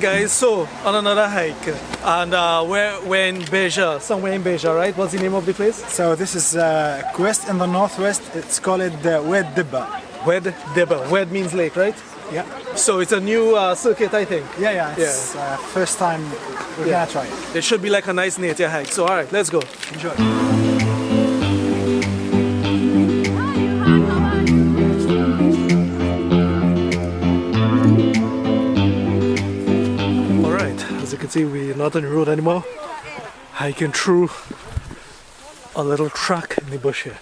Guys, so on another hike, and we're in Beja, somewhere in Beja, right? What's the name of the place? So this is quest in the northwest. It's called Oued Debba. Oued Debba. Oued means lake, right? Yeah. So it's a new circuit, I think. Yeah. It's first time we're gonna try it. It should be like a nice nature hike. So all right, let's go. Enjoy. As you can see, we're not on the road anymore, hiking through a little track in the bush here.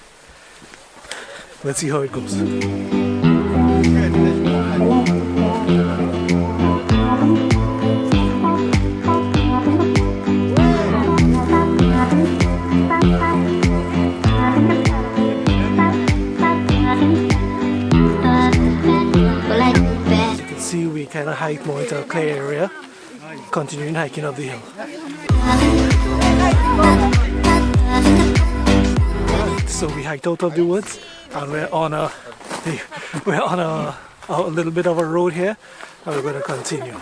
Let's see how it goes. As you can see, we kind of hike more into a clear area, continuing hiking up the hill. So we hiked out of the woods and we're on a little bit of a road here, and we're going to continue.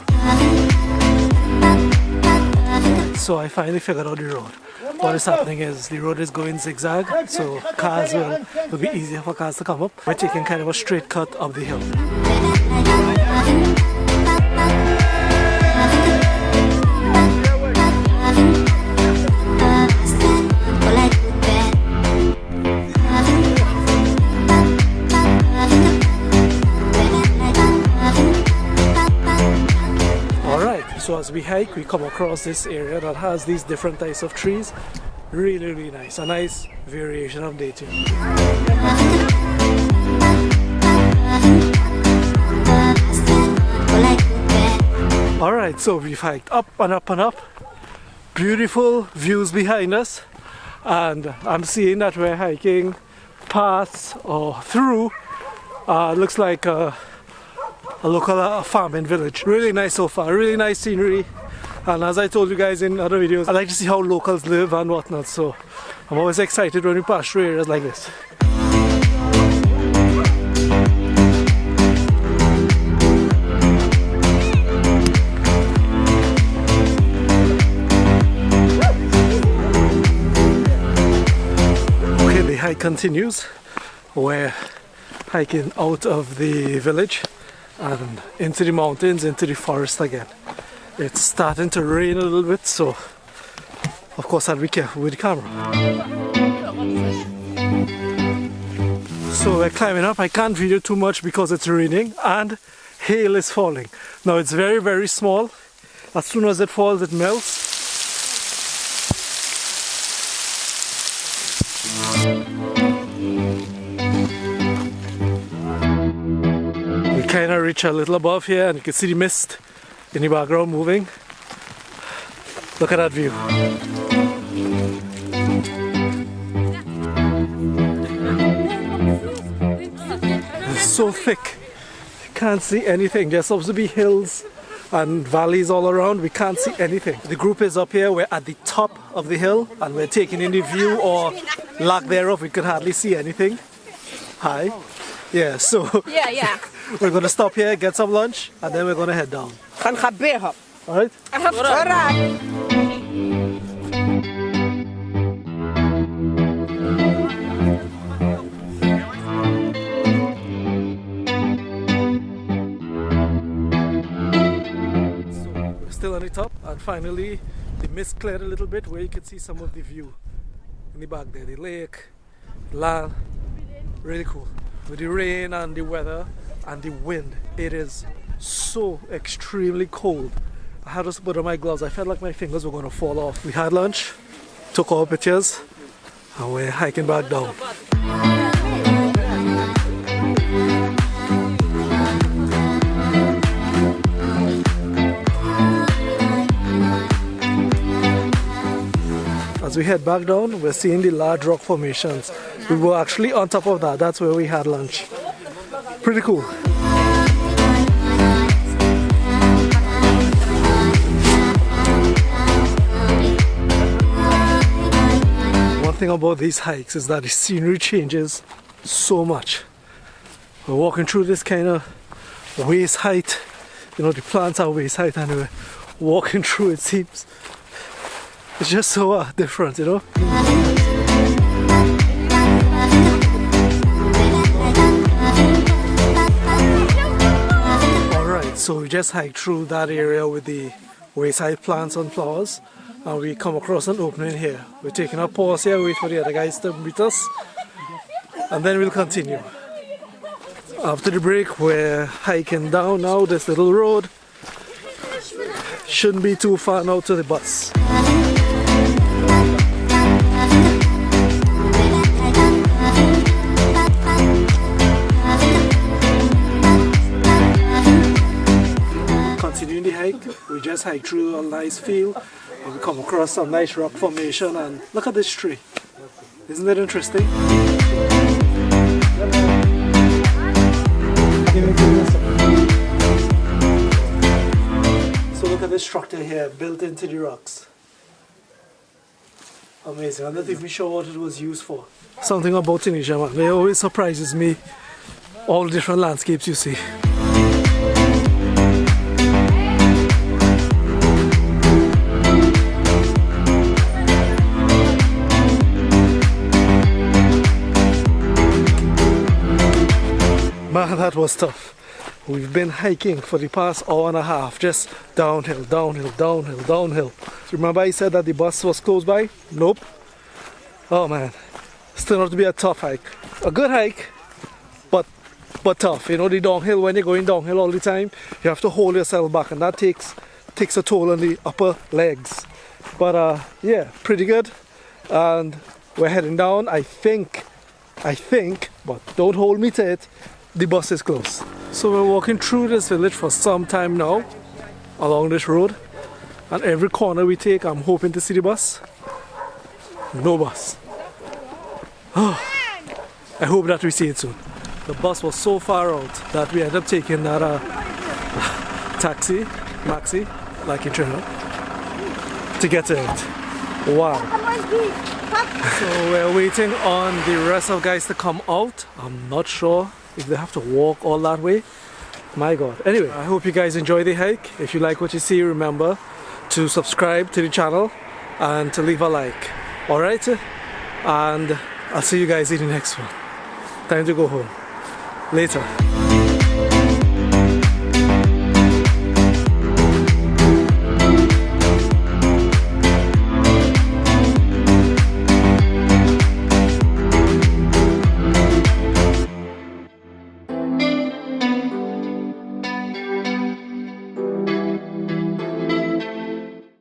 So I finally figured out the road. What is happening is the road is going zigzag, so cars will be easier for cars to come up. We're taking kind of a straight cut up the hill. So as we hike, we come across this area that has these different types of trees. Really, really nice. A nice variation of nature. Alright, so we've hiked up and up and up. Beautiful views behind us. And I'm seeing that we're hiking past or through, looks like a local farming village. Really nice so far, really nice scenery, and as I told you guys in other videos, I like to see how locals live and whatnot, so I'm always excited when we pass through areas like this. Okay, the hike continues. We're hiking out of the village and into the mountains, into the forest again. It's starting to rain a little bit, so of course I'll be careful with the camera. So we're climbing up. I can't video too much because it's raining and hail is falling. Now it's very, very small. As soon as it falls, it melts. Kind of reach a little above here, and you can see the mist in the background moving. Look at that view. It's so thick, you can't see anything. There's supposed to be hills and valleys all around. We can't see anything. The group is up here. We're at the top of the hill and we're taking in the view, or lack thereof. We could hardly see anything. Hi. Yeah, so we're going to stop here, get some lunch, and then we're going to head down. Alright? We're still on the top, and finally the mist cleared a little bit where you can see some of the view in the back there. The lake, the land, really cool. With the rain and the weather and the wind, it is so extremely cold. I had to put on my gloves. I felt like my fingers were going to fall off. We had lunch, took our pictures, and we're hiking back down. As we head back down, we're seeing the large rock formations. We were actually on top of that. That's where we had lunch. Pretty cool. thing about these hikes is that the scenery changes so much. We're walking through this kind of waist height, you know, the plants are waist height, and we're walking through, it seems. It's just so different, you know. Alright, so we just hiked through that area with the waist height plants and flowers, and we come across an opening here. We're taking a pause here, wait for the other guys to meet us, and then we'll continue. After the break, we're hiking down now this little road. Shouldn't be too far now to the bus. Continuing the hike, we just hiked through a nice field and we come across some nice rock formation, and look at this tree. Isn't it interesting? So look at this structure here built into the rocks. Amazing. I'm not even sure what it was used for. Something about Tunisia, man. It always surprises me, all the different landscapes you see. Man, that was tough. We've been hiking for the past hour and a half, just downhill, downhill, downhill, downhill. Remember I said that the bus was close by? Nope. Oh man, it's turned out to be a tough hike. A good hike, but tough. You know, the downhill, when you're going downhill all the time, you have to hold yourself back, and that takes a toll on the upper legs. But yeah, pretty good. And we're heading down. I think, but don't hold me to it, the bus is close. So we're walking through this village for some time now, along this road, and every corner we take I'm hoping to see the bus. No bus. Oh, I hope that we see it soon. The bus was so far out that we ended up taking that maxi, like in Trinidad, to get to it. Wow. So we're waiting on the rest of guys to come out. I'm not sure if they have to walk all that way. My god. Anyway, I hope you guys enjoy the hike. If you like what you see, remember to subscribe to the channel and to leave a like. Alright? And I'll see you guys in the next one. Time to go home. Later.